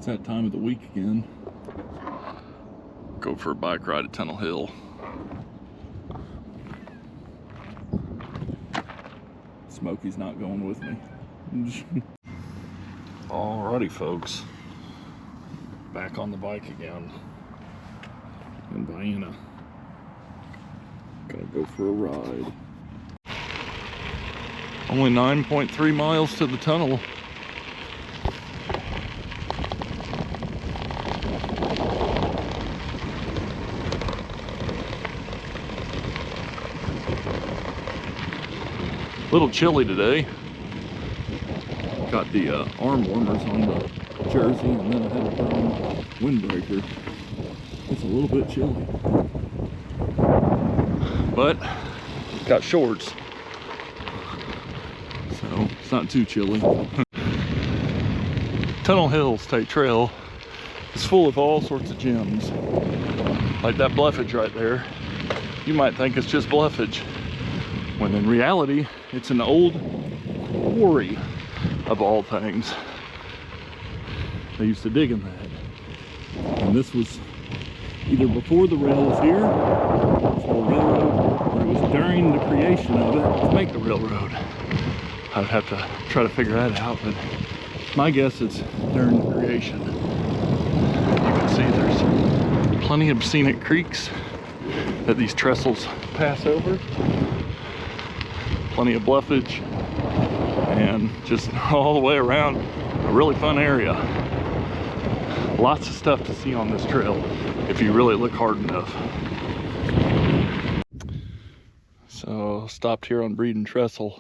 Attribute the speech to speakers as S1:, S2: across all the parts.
S1: It's that time of the week again. Go for a bike ride at Tunnel Hill. Smokey's not going with me. Alrighty, folks. Back on the bike again in Vienna. Gonna go for a ride. Only 9.3 miles to the tunnel. A little chilly today. Got the arm warmers on the jersey, and then I had to put on the windbreaker. It's a little bit chilly, but got shorts, so it's not too chilly. Tunnel Hill State Trail is full of all sorts of gems, like that bluffage right there. You might think it's just bluffage, when in reality it's an old quarry of all things. They used to dig in that, and this was either before the rail was here, so the railroad, or it was during the creation of it to make the railroad. I'd have to try to figure that out, but my guess it's during the creation. You can see there's plenty of scenic creeks that these trestles pass over. Plenty of bluffage, and just all the way around a really fun area. Lots of stuff to see on this trail if you really look hard enough. So stopped here on Breeden Trestle.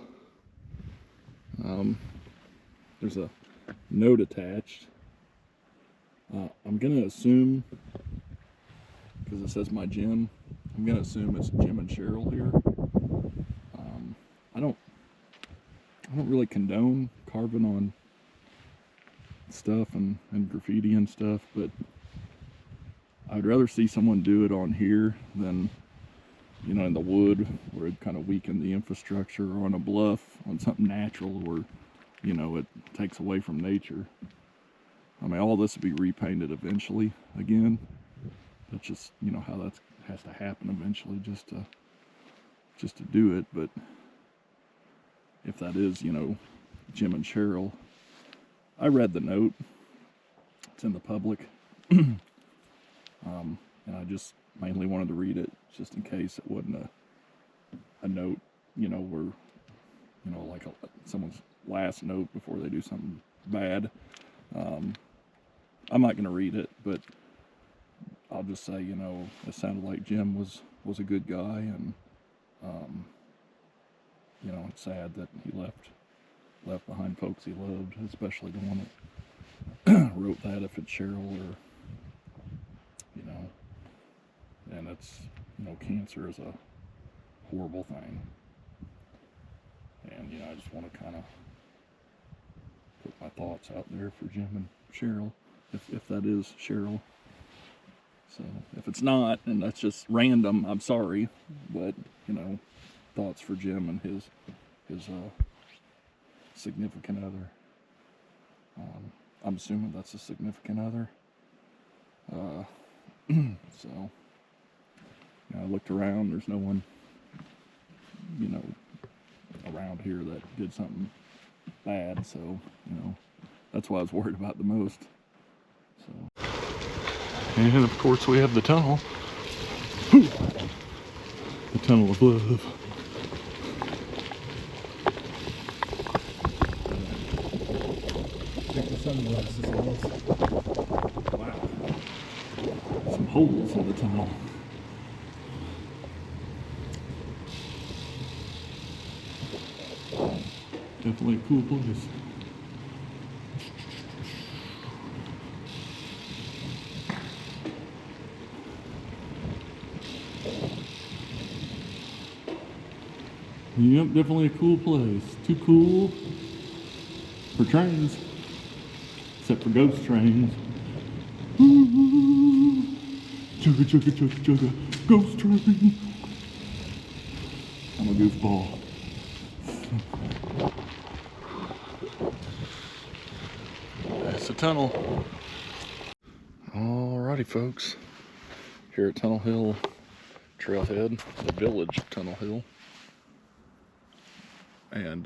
S1: There's a note attached. I'm gonna assume, because it says my gym, I'm gonna assume it's Jim and Cheryl here. I don't really condone carving on stuff and graffiti and stuff, but I'd rather see someone do it on here than, you know, in the wood, where it kind of weakened the infrastructure, or on a bluff, on something natural where, you know, it takes away from nature. I mean, all this will be repainted eventually again. That's just, you know, how that has to happen eventually, just to do it. But if that is, you know, Jim and Cheryl, I read the note. It's in the public. And I just mainly wanted to read it just in case it wasn't a note, you know, where, you know, like someone's last note before they do something bad. I'm not going to read it, but I'll just say, you know, it sounded like Jim was a good guy, and you know, it's sad that he left behind folks he loved, especially the one that wrote that, if it's Cheryl, or, you know, and it's, you know, cancer is a horrible thing, and, you know, I just want to kind of put my thoughts out there for Jim and Cheryl, if that is Cheryl. So if it's not, and that's just random, I'm sorry, but, you know, thoughts for Jim and his significant other. I'm assuming that's a significant other. So, you know, I looked around, there's no one, you know, around here that did something bad, so, you know, that's what I was worried about the most. So, and of course we have the tunnel. The Tunnel of Love. Check the sunglasses on this. Wow. Some holes in the tunnel. Definitely a cool place. Yep, definitely a cool place. Too cool for trains, except for ghost trains. Chugga chugga chugga chugga, ghost train. I'm a goofball. That's the tunnel. Alrighty folks, here at Tunnel Hill Trailhead, the village of Tunnel Hill, and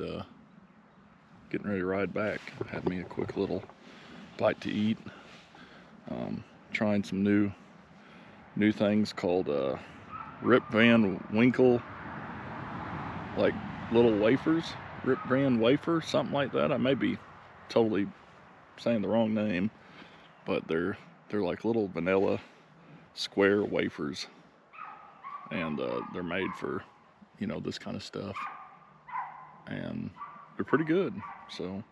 S1: getting ready to ride back. Had me a quick little bite to eat. Trying some new things called Rip Van Winkle, like little wafers, Rip Van Wafer, something like that. I may be totally saying the wrong name, but they're like little vanilla square wafers, and they're made for, you know, this kind of stuff, and they're pretty good. So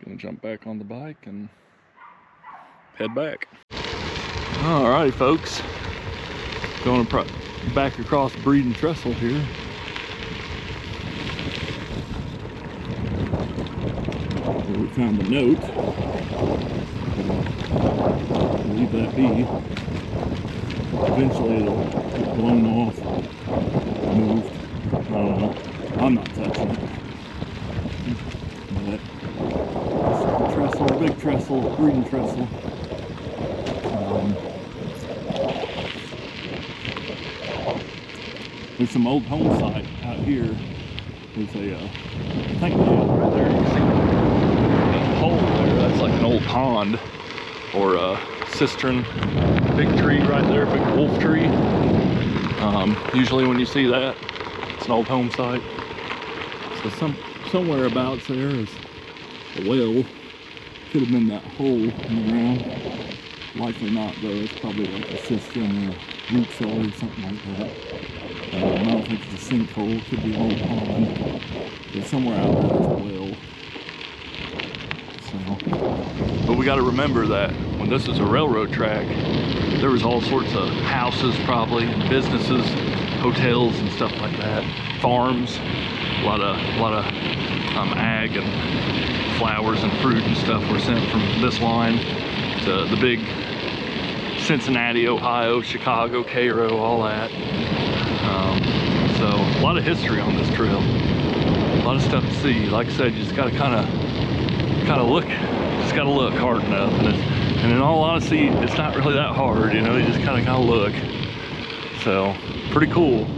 S1: gonna jump back on the bike and head back. Alrighty folks, going back across Breed and Trestle here. We found a note. Leave that be. Eventually it'll get blown off, moved. I don't know. I'm not touching it. But this is a trestle, a big trestle, Breed and Trestle. There's some old home site out here. There's a, I think right there, you can see a hole there. That's like an old pond or a cistern. Big tree right there, big wolf tree. Usually when you see that, it's an old home site. So somewhere abouts there is a well. Could have been that hole in the ground. Likely not though. It's probably like a cistern or a root cellar or something like that. I don't think it's a sinkhole. Could be an old pond. But somewhere out there there's a well. So, but we got to remember that when this is a railroad track, there was all sorts of houses probably, and businesses, hotels and stuff like that, farms, a lot of ag and flowers and fruit and stuff were sent from this line to the big Cincinnati, Ohio, Chicago, Cairo, all that. So a lot of history on this trail, a lot of stuff to see. Like I said, you just gotta kind of look, just gotta look hard enough, and in all honesty, it's not really that hard, you know. You just kind of gotta look. So pretty cool.